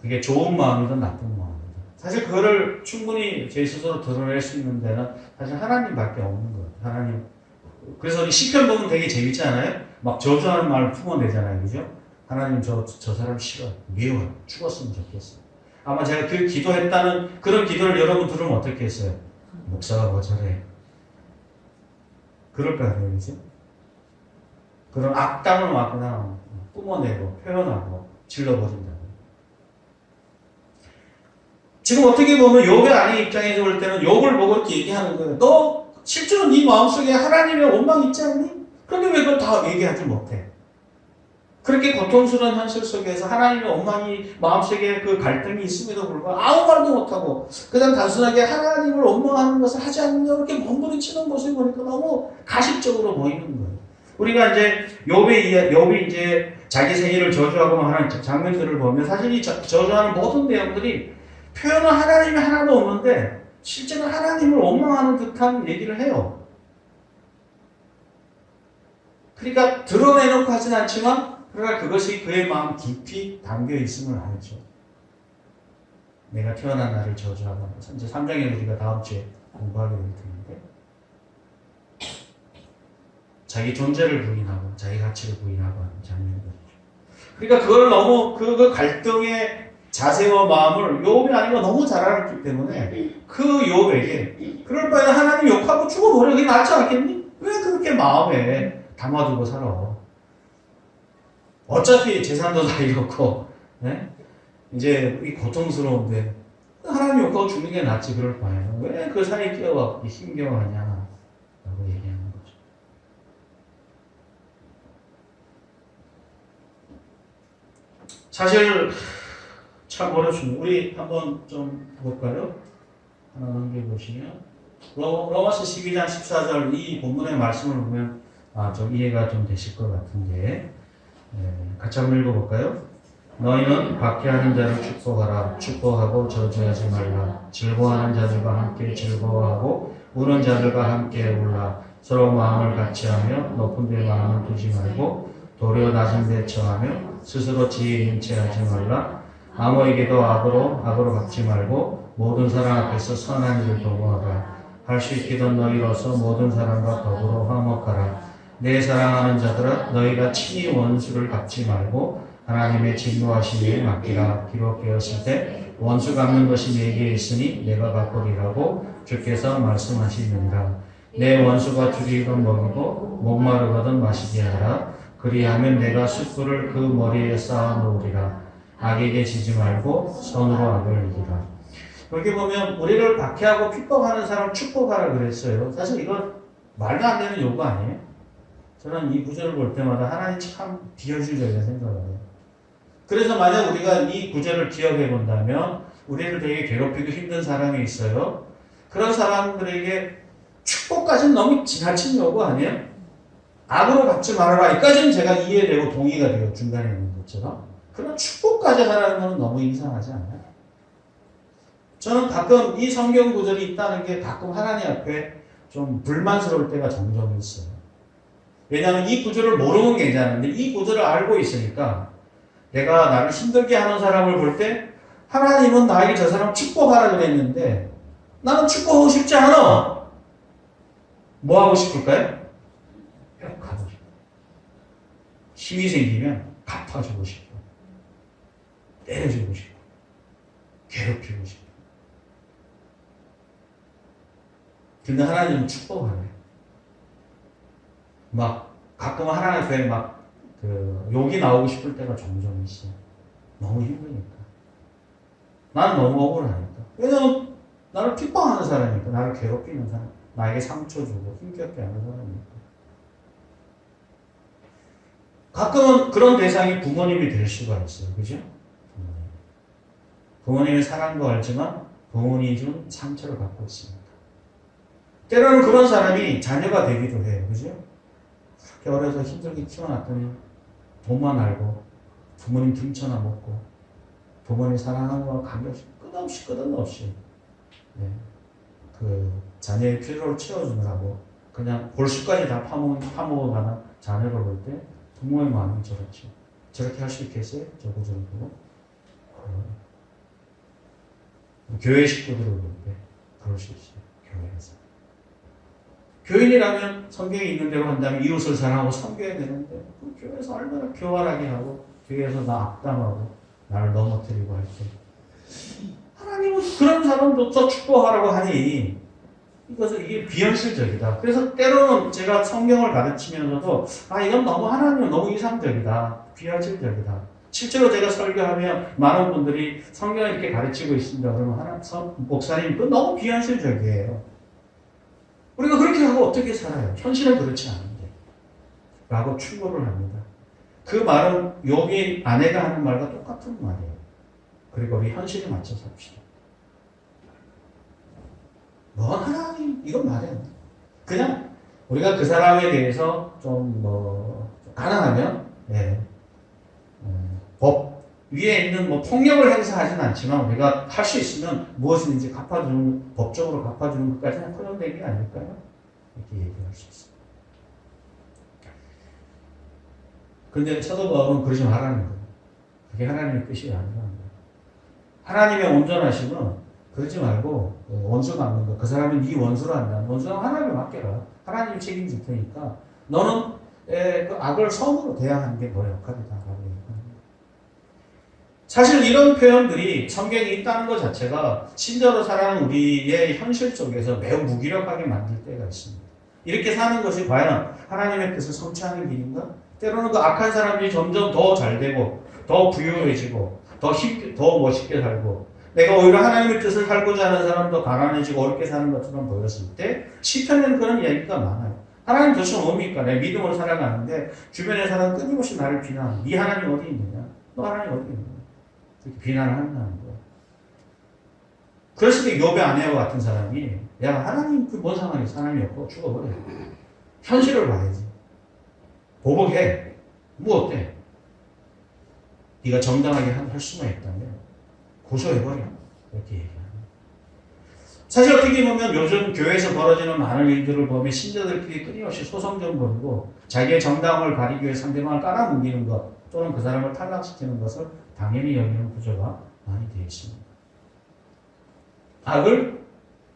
그게 좋은 마음이든 나쁜 마음이든. 사실 그거를 충분히 제 스스로 드러낼 수 있는 데는 사실 하나님밖에 없는 거예요. 하나님. 그래서 시편 보면 되게 재밌지 않아요? 막 저주하는 말을 품어내잖아요. 그죠? 하나님 저 사람 싫어. 미워. 죽었으면 좋겠어. 아마 제가 그 기도했다는 그런 기도를 여러분 들으면 어떻게 했어요? 목사가 뭐 잘해. 그럴 거 아니에요, 그죠? 그런 악담을 막 그냥 뿜어내고 표현하고 질러버린다. 지금 어떻게 보면 욥의 아내 입장에서 볼 때는 욥을 보고 이렇게 얘기하는 거예요. 너 실제로 네 마음속에 하나님의 원망 있지 않니? 그런데 왜 그걸 다 얘기하지 못해? 그렇게 고통스러운 현실 속에서 하나님의 원망이 마음속에 그 갈등이 있음에도 불구하고 아무 말도 못하고 그냥 단순하게 하나님을 원망하는 것을 하지 않느냐 이렇게 몸부림치는 모습을 보니까 너무 가식적으로 보이는 거예요. 우리가 이제 욥이 이제 자기 생일을 저주하고 하는 장면들을 보면 사실 이 저주하는 모든 내용들이 표현은 하나님이 하나도 없는데 실제로 하나님을 원망하는 듯한 얘기를 해요. 그러니까 드러내놓고 하진 않지만 그러나 그것이 그의 마음 깊이 담겨 있음을 알죠. 내가 태어난 날을 저주하고 이제 3장에 우리가 다음 주에 공부하게 될 텐데 자기 존재를 부인하고 자기 가치를 부인하고 하는 장면이죠. 그러니까 그걸 너무 그 갈등의 자세와 마음을 욥이 아닌 거 너무 잘 알았기 때문에 그 욥에게 그럴 바에는 하나님 욕하고 죽어버려. 그게 낫지 않겠니? 왜 그렇게 마음에 담아두고 살아? 어차피 재산도 다 잃었고 이제 이 고통스러운데 하나님 욕하고 죽는 게 낫지. 그럴 바에는 왜 그 사이에 끼어갖고 힘겨워하냐 라고 얘기하는 거죠. 사실 참 어렵습니다. 우리 한번 좀 볼까요? 하나 넘겨보시면 로마서 12장 14절 이 본문의 말씀을 보면 좀 이해가 좀 되실 것 같은데 같이 한번 읽어볼까요? 너희는 박해하는 자를 축복하라. 축복하고 저주하지 말라. 즐거워하는 자들과 함께 즐거워하고 우는 자들과 함께 울라. 서로 마음을 같이하며 높은 데 마음을 두지 말고 도리어 낮은 데 처하며 스스로 지혜에 인체하지 말라. 아무에게도 악으로 갚지 말고 모든 사람 앞에서 선한 일을 도모하라. 할 수 있기던 너희로서 모든 사람과 더불어 화목하라. 내 사랑하는 자들아 너희가 친히 원수를 갚지 말고 하나님의 진노하심에 맡기라. 기록 되었을 때 원수 갚는 것이 내게 있으니 내가 갚으리라고 주께서 말씀하시느니라. 내 원수가 주리건 먹이고 목마르거든 마시게 하라. 그리하면 내가 숯불을 그 머리에 쌓아 놓으리라. 악에게 지지 말고 선으로 악을 이기라. 여기 보면 우리를 박해하고 핍박하는 사람 축복하라 그랬어요. 사실 이건 말도 안 되는 요구 아니에요? 저는 이 구절을 볼 때마다 하나님 참 비효율적이라 생각해요. 그래서 만약 우리가 이 구절을 기억해 본다면 우리를 되게 괴롭히고 힘든 사람이 있어요. 그런 사람들에게 축복까지는 너무 지나친 요구 아니에요? 악으로 받지 말아라. 여기까지는 제가 이해되고 동의가 돼요. 중간에 있는 것처럼. 그러나 축복까지 하라는 것은 너무 이상하지 않아요? 저는 가끔 이 성경 구절이 있다는 게 가끔 하나님 앞에 좀 불만스러울 때가 종종 있어요. 왜냐하면 이 구절을 모르는 게 괜찮은데 이 구절을 알고 있으니까 내가 나를 힘들게 하는 사람을 볼 때 하나님은 나에게 저 사람 축복하라 그랬는데 나는 축복하고 싶지 않아. 뭐 하고 싶을까요? 벽하고 싶어. 힘이 생기면 갚아주고 싶어. 때려주고 싶어. 괴롭히고 싶어. 근데 하나님은 축복하네. 막 가끔 하나님 앞에 막 욕이 나오고 싶을 때가 종종 있어. 너무 힘드니까. 나는 너무 억울하니까. 왜냐면 나를 핍박하는 사람이니까. 나를 괴롭히는 사람. 나에게 상처 주고 힘겹게 하는 사람이니까. 가끔은 그런 대상이 부모님이 될 수가 있어요. 그죠? 부모님의 사랑도 알지만 부모님이 준 상처를 갖고 있습니다. 때로는 그런 사람이 자녀가 되기도 해요. 그죠? 그렇게 어려서 힘들게 키워놨더니 돈만 알고 부모님 등쳐나 먹고 부모님 사랑하는 거와 관계없이 끝없이 그 자녀의 필요를 채워주느라고 그냥 골수까지 다 파먹어가는 자녀를 볼 때 부모의 마음이 저렇죠. 저렇게 할 수 있겠어요? 저거 정도로. 교회 식구들을 볼 때 그럴 수 있어요. 교회에서. 교인이라면 성경에 있는 대로 한다면 이웃을 사랑하고 섬겨야 되는데 그 교회에서 얼마나 교활하게 하고 교회에서 나 악담하고 나를 넘어뜨리고 할 때 하나님은 그런 사람도 더 축복하라고 하니 이게 비현실적이다. 그래서 때로는 제가 성경을 가르치면서도 이건 너무 하나님은 너무 이상적이다. 비현실적이다. 실제로 제가 설교하면 많은 분들이 성경을 이렇게 가르치고 있습니다. 그러면 목사님, 그건 너무 비현실적이에요. 우리가 그렇게 하고 어떻게 살아요? 현실은 그렇지 않은데. 라고 충고를 합니다. 그 말은 욥이 아내가 하는 말과 똑같은 말이에요. 그리고 우리 현실에 맞춰 삽시다. 하나님, 이건 말이에요. 그냥 우리가 그 사람에 대해서 좀 가능하면, 법 위에 있는 폭력을 행사하진 않지만 우리가 할 수 있으면 무엇이든지 법적으로 갚아주는 것까지는 허용된 게 아닐까요? 이렇게 얘기할 수 있습니다. 근데 사도 바울은 그러지 말라는 거예요. 그게 하나님의 뜻이 아니라는 거예요. 하나님의 온전하심은 그러지 말고 원수 갚는 거. 그 사람은 네 원수로 한다. 원수는 하나님을 맡겨라. 하나님이 책임질 테니까 너는 그 악을 선으로 대항하는 게 너의 역할이다. 라고 얘기합니다. 사실 이런 표현들이 성경에 있다는 것 자체가 신자로 살아가는 우리의 현실 속에서 매우 무기력하게 만들 때가 있습니다. 이렇게 사는 것이 과연 하나님의 뜻을 성취하는 길인가? 때로는 그 악한 사람들이 점점 더 잘되고 더 부유해지고 더 멋있게 살고 내가 오히려 하나님의 뜻을 살고자 하는 사람도 가난해지고 어렵게 사는 것처럼 보였을 때 시편에는 그런 이야기가 많아요. 하나님 도대체 뭡니까? 내 믿음으로 살아가는데 주변의 사람은 끊임없이 나를 비난하고 네 하나님 어디 있느냐? 너 하나님 어디 있느냐? 이렇게 비난을 한다는 거예요. 그랬을 때 욥의 아내와 같은 사람이 야 하나님 그 뭔 상관이 하나님이 없고 죽어버려. 현실을 봐야지. 보복해. 뭐 어때? 네가 정당하게 할 수만 있다면 고소해버려. 이렇게 얘기합니다. 사실 어떻게 보면 요즘 교회에서 벌어지는 많은 일들을 보면 신자들끼리 끊임없이 소송전 벌이고 자기의 정당을 가리기 위해 상대방을 깔아뭉개는 것 또는 그 사람을 탈락시키는 것을 당연히 여기는 구조가 많이 되어 있습니다. 악을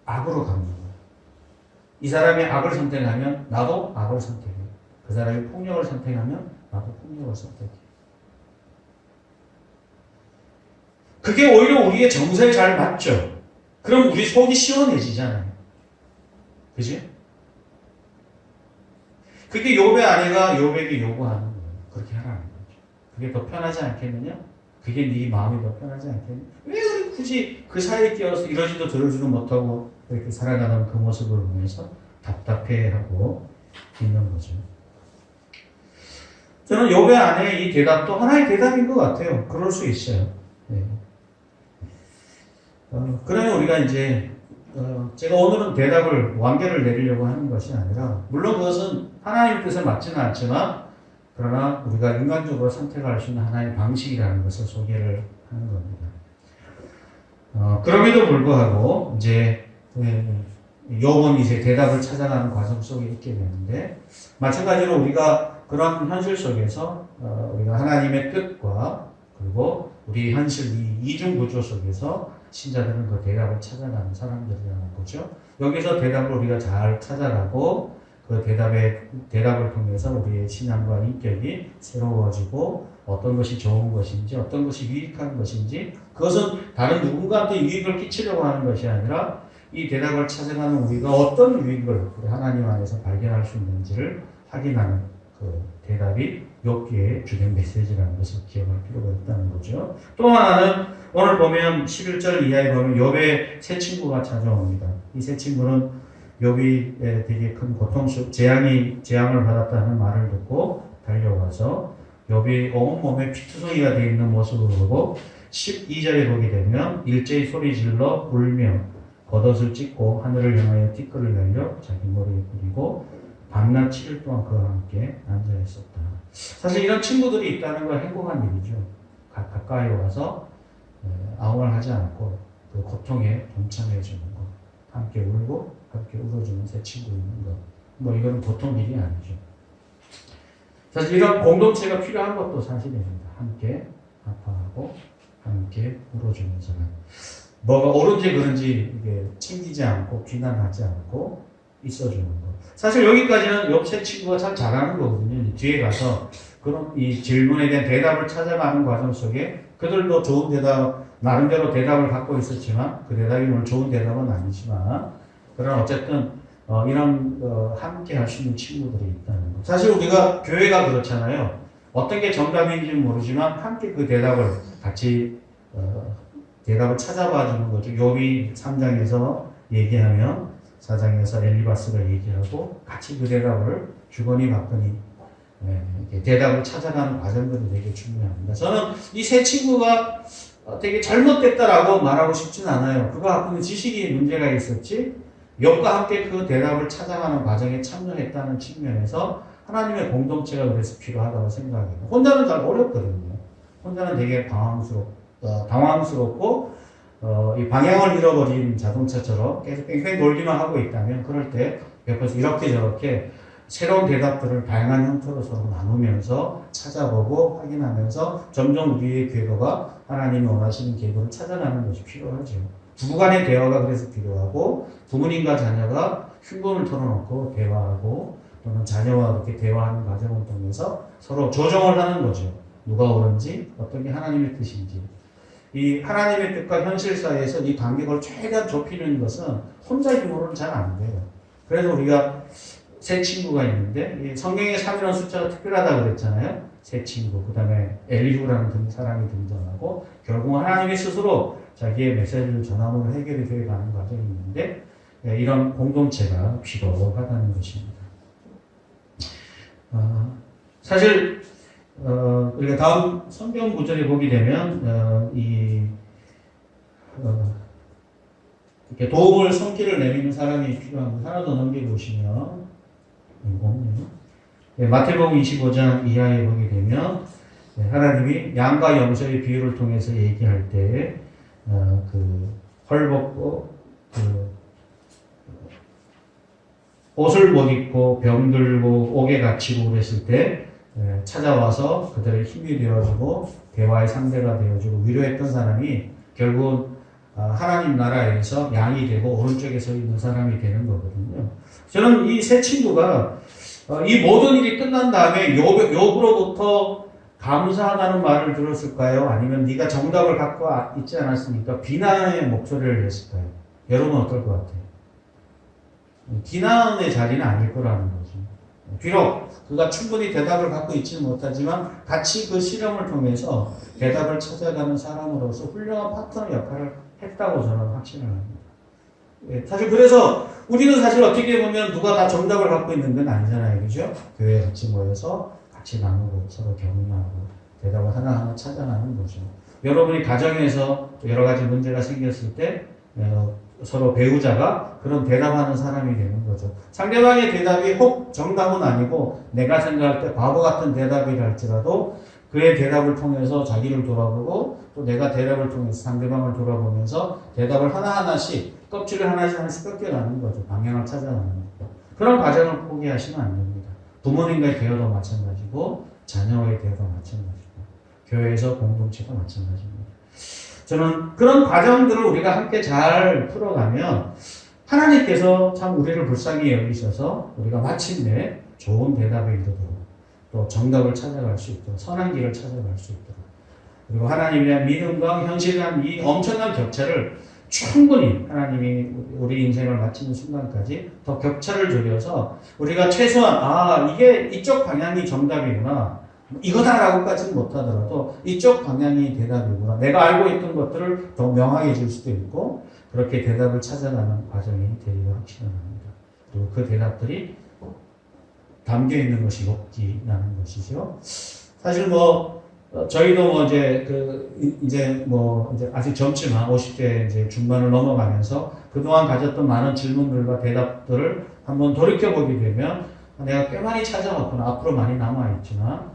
악으로 갚는 거예요. 이 사람이 악을 선택하면 나도 악을 선택해요. 그 사람이 폭력을 선택하면 나도 폭력을 선택해요. 그게 오히려 우리의 정서에 잘 맞죠. 그럼 우리 속이 시원해지잖아요. 그지? 그게 욥의 아내가 욥에게 요구하는 거예요. 그렇게 하라는 거죠. 그게 더 편하지 않겠느냐? 그게 네 마음이 더 편하지 않겠느냐? 왜 굳이 그 사이에 끼어서 이러지도 저러지도 못하고 이렇게 살아가는 그 모습을 보면서 답답해하고 있는 거죠. 저는 욥의 아내의 이 대답도 하나의 대답인 것 같아요. 그럴 수 있어요. 네. 그러면 우리가 이제 제가 오늘은 대답을 완결을 내리려고 하는 것이 아니라 물론 그것은 하나님의 뜻에 맞지는 않지만 그러나 우리가 인간적으로 선택할 수 있는 하나의 방식이라는 것을 소개를 하는 겁니다. 그럼에도 불구하고 이제 욥은 이제 대답을 찾아가는 과정 속에 있게 되는데 마찬가지로 우리가 그런 현실 속에서 우리가 하나님의 뜻과 그리고 우리 현실 이 이중 구조 속에서 신자들은 그 대답을 찾아가는 사람들이라는 거죠. 여기서 대답을 우리가 잘 찾아가고 그 대답을 통해서 우리의 신앙과 인격이 새로워지고 어떤 것이 좋은 것인지 어떤 것이 유익한 것인지 그것은 다른 누군가한테 유익을 끼치려고 하는 것이 아니라 이 대답을 찾아가는 우리가 어떤 유익을 우리 하나님 안에서 발견할 수 있는지를 확인하는 그 대답이 욥기의 주된 메시지라는 것을 기억할 필요가 있다는 거죠. 또 하나는 오늘 보면 11절 이하에 보면 욥의 세 친구가 찾아옵니다. 이 세 친구는 욥이 되게 큰 재앙을 받았다는 말을 듣고 달려와서 욥이 온몸에 피투성이가 되어 있는 모습을 보고 12절에 보게 되면 일제히 소리질러 울며 겉옷을 찢고 하늘을 향하여 티끌을 날려 자기 머리에 뿌리고 밤낮 7일 동안 그와 함께 앉아 있었다. 사실 이런 친구들이 있다는 건 행복한 일이죠. 가까이 와서 아무 말 하지 않고 그 고통에 동참해 주는 것, 함께 울고 함께 울어주는 새 친구 있는 것, 이거는 보통 일이 아니죠. 사실 이런 공동체가 필요한 것도 사실입니다. 함께 아파하고 함께 울어주는 사람. 뭐가 옳은지 그런지 이게 챙기지 않고 비난하지 않고 있어주는 것. 사실 여기까지는 욥 세 친구가 참 잘하는 거거든요. 뒤에 가서 그런 이 질문에 대한 대답을 찾아가는 과정 속에 그들도 좋은 대답, 나름대로 대답을 갖고 있었지만 그 대답이 오늘 좋은 대답은 아니지만 그러나 어쨌든 이런 함께 할 수 있는 친구들이 있다는 거. 사실 우리가 교회가 그렇잖아요. 어떤 게 정답인지는 모르지만 함께 그 대답을 같이 대답을 찾아봐 주는 거죠. 욥이 3장에서 얘기하면 4장에서 엘리바스가 얘기하고 같이 그 대답을 주거니 받거니 대답을 찾아가는 과정들이 되게 중요합니다. 저는 이 세 친구가 되게 잘못됐다라고 말하고 싶진 않아요. 그거 갖고는 지식이 문제가 있었지 욥과 함께 그 대답을 찾아가는 과정에 참여했다는 측면에서 하나님의 공동체가 그래서 필요하다고 생각해요. 혼자는 잘 어렵거든요. 혼자는 되게 당황스럽고 이 방향을 잃어버린 자동차처럼 계속 뺑뺑 돌기만 하고 있다면 그럴 때 옆에서 이렇게 저렇게 새로운 대답들을 다양한 형태로 서로 나누면서 찾아보고 확인하면서 점점 우리의 궤도가 하나님이 원하시는 궤도를 찾아가는 것이 필요하죠. 부부간의 대화가 그래서 필요하고 부모님과 자녀가 흉금을 털어놓고 대화하고 또는 자녀와 그렇게 대화하는 과정을 통해서 서로 조정을 하는 거죠. 누가 옳은지 어떤 게 하나님의 뜻인지. 이 하나님의 뜻과 현실 사이에서 이 간격을 최대한 좁히는 것은 혼자 힘으로는 잘 안 돼요. 그래서 우리가 세 친구가 있는데 이 성경에 3이라는 숫자가 특별하다고 그랬잖아요. 세 친구, 그 다음에 엘리후라는 사람이 등장하고 결국 하나님이 스스로 자기의 메시지를 전함으로 해결이 되어 가는 과정이 있는데 이런 공동체가 필요하다는 것입니다. 사실 우리가 다음 성경 구절에 보게 되면 이렇게 도움을 손길을 내미는 사람이 필요합니다. 하나 더 넘겨보시면 마태복음 25장 이하에 보게 되면 하나님이 양과 염소의 비유를 통해서 얘기할 때 헐벗고 옷을 못 입고 병들고 옥에 갇히고 그랬을 때 찾아와서 그들의 힘이 되어주고 대화의 상대가 되어주고 위로했던 사람이 결국은 하나님 나라에서 양이 되고 오른쪽에 서 있는 사람이 되는 거거든요. 저는 이 세 친구가 이 모든 일이 끝난 다음에 욥으로부터 감사하다는 말을 들었을까요? 아니면 네가 정답을 갖고 있지 않았습니까? 비난의 목소리를 냈을까요? 여러분 어떨 것 같아요? 비난의 자리는 아닐 거라는 거죠. 비록 그가 충분히 대답을 갖고 있지는 못하지만 같이 그 실험을 통해서 대답을 찾아가는 사람으로서 훌륭한 파트너 역할을 했다고 저는 확신을 합니다. 사실 그래서 우리는 사실 어떻게 보면 누가 다 정답을 갖고 있는 건 아니잖아요. 그죠? 교회에 같이 모여서 같이 나누고 서로 격려하고 대답을 하나하나 찾아가는 거죠. 여러분이 가정에서 여러 가지 문제가 생겼을 때 서로 배우자가 그런 대답하는 사람이 되는 거죠. 상대방의 대답이 혹 정답은 아니고 내가 생각할 때 바보 같은 대답이라 할지라도 그의 대답을 통해서 자기를 돌아보고 또 내가 대답을 통해서 상대방을 돌아보면서 대답을 하나하나씩 껍질을 하나씩 꺾여가는 거죠. 방향을 찾아가는 거죠. 그런 과정을 포기하시면 안 됩니다. 부모님과의 대화도 마찬가지고 자녀와의 대화도 마찬가지고 교회에서 공동체도 마찬가지입니다. 저는 그런 과정들을 우리가 함께 잘 풀어가면 하나님께서 참 우리를 불쌍히 여기셔서 우리가 마침내 좋은 대답에 이르도록 또 정답을 찾아갈 수 있도록 선한 길을 찾아갈 수 있도록 그리고 하나님에 대한 믿음과 현실에 대한 이 엄청난 격차를 충분히 하나님이 우리 인생을 마치는 순간까지 더 격차를 줄여서 우리가 최소한 이게 이쪽 방향이 정답이구나 이거다라고까지는 못하더라도 이쪽 방향이 대답이구나 내가 알고 있던 것들을 더 명확해질 수도 있고 그렇게 대답을 찾아가는 과정이 되리라 확신합니다. 그리고 그 대답들이 담겨 있는 것이 욥기라는 것이죠. 사실 저희도 이제 아직 젊지만 50대 이제 중반을 넘어가면서 그동안 가졌던 많은 질문들과 대답들을 한번 돌이켜보게 되면 내가 꽤 많이 찾아왔구나. 앞으로 많이 남아있지만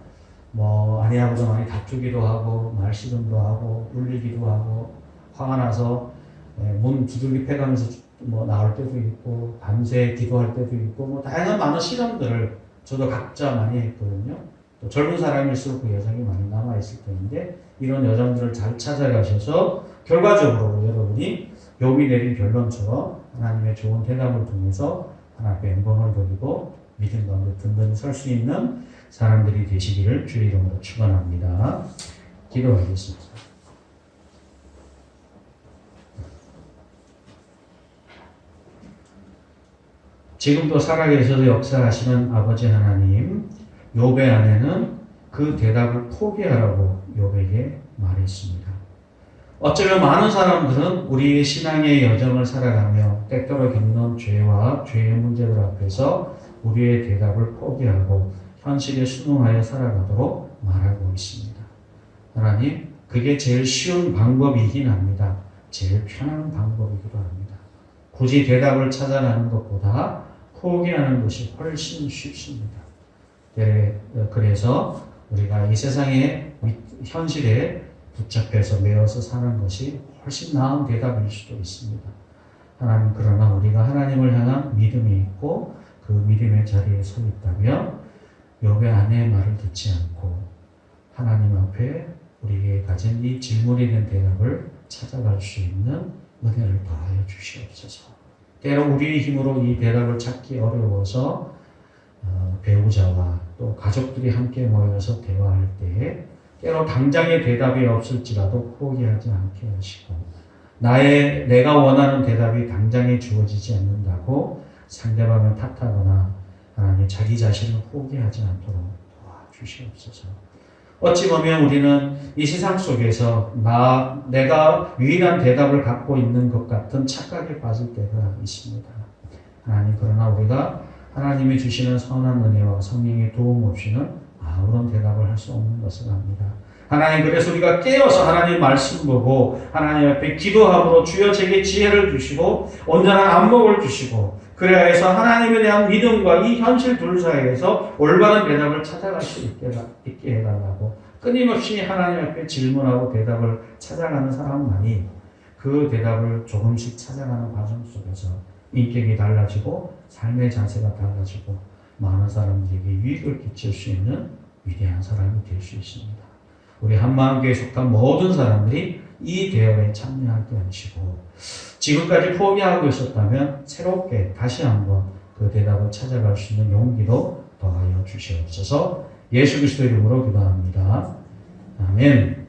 아내하고도 많이 다투기도 하고 말씨름도 하고 울리기도 하고 화가 나서 문 두들기 패가면서 나올 때도 있고 밤새 기도할 때도 있고 다양한 많은 실험들을 저도 각자 많이 했거든요. 또 젊은 사람일수록 그 여정이 많이 남아있을 텐데 이런 여정들을 잘 찾아가셔서 결과적으로 여러분이 욥이 내린 결론처럼 하나님의 좋은 대답을 통해서 하나님께 영광을 돌리고 믿음 가운데 든든히 설 수 있는 사람들이 되시기를 주의 이름으로 축원합니다. 기도하겠습니다. 지금도 살아계셔서 역사하시는 아버지 하나님, 욥의 아내는 그 대답을 포기하라고 욥에게 말했습니다. 어쩌면 많은 사람들은 우리의 신앙의 여정을 살아가며 때때로 겪는 죄와 죄의 문제들 앞에서 우리의 대답을 포기하고 현실에 순응하여 살아가도록 말하고 있습니다. 하나님, 그게 제일 쉬운 방법이긴 합니다. 제일 편한 방법이기도 합니다. 굳이 대답을 찾아가는 것보다 포기하는 것이 훨씬 쉽습니다. 그래서 우리가 이 세상의 현실에 붙잡혀서 매어서 사는 것이 훨씬 나은 대답일 수도 있습니다. 하나님, 그러나 우리가 하나님을 향한 믿음이 있고 그 믿음의 자리에 서 있다면 욥의 아내의 말을 듣지 않고 하나님 앞에 우리에게 가진 이 질문에 대한 대답을 찾아갈 수 있는 은혜를 더하여 주시옵소서. 때로 우리의 힘으로 이 대답을 찾기 어려워서 배우자와 또 가족들이 함께 모여서 대화할 때에 때로 당장의 대답이 없을지라도 포기하지 않게 하시고 내가 원하는 대답이 당장에 주어지지 않는다고 상대방을 탓하거나 하나님 자기 자신을 포기하지 않도록 도와주시옵소서. 어찌 보면 우리는 이 세상 속에서 내가 유일한 대답을 갖고 있는 것 같은 착각에 빠질 때가 있습니다. 하나님, 그러나 우리가 하나님이 주시는 선한 은혜와 성령의 도움 없이는 아무런 대답을 할 수 없는 것을 압니다. 하나님, 그래서 우리가 깨어서 하나님 말씀 보고 하나님 앞에 기도함으로 주여 제게 지혜를 주시고 온전한 안목을 주시고 그래야 해서 하나님에 대한 믿음과 이 현실 둘 사이에서 올바른 대답을 찾아갈 수 있게 해달라고 끊임없이 하나님 앞에 질문하고 대답을 찾아가는 사람만이 그 대답을 조금씩 찾아가는 과정 속에서 인격이 달라지고 삶의 자세가 달라지고 많은 사람들에게 유익을 끼칠 수 있는 위대한 사람이 될 수 있습니다. 우리 한마음교회에 속한 모든 사람들이 이 대화에 참여하게 하시고 지금까지 포기하고 있었다면 새롭게 다시 한번 그 대답을 찾아갈 수 있는 용기도 더하여 주시옵소서. 예수 그리스도의 이름으로 기도합니다. 아멘.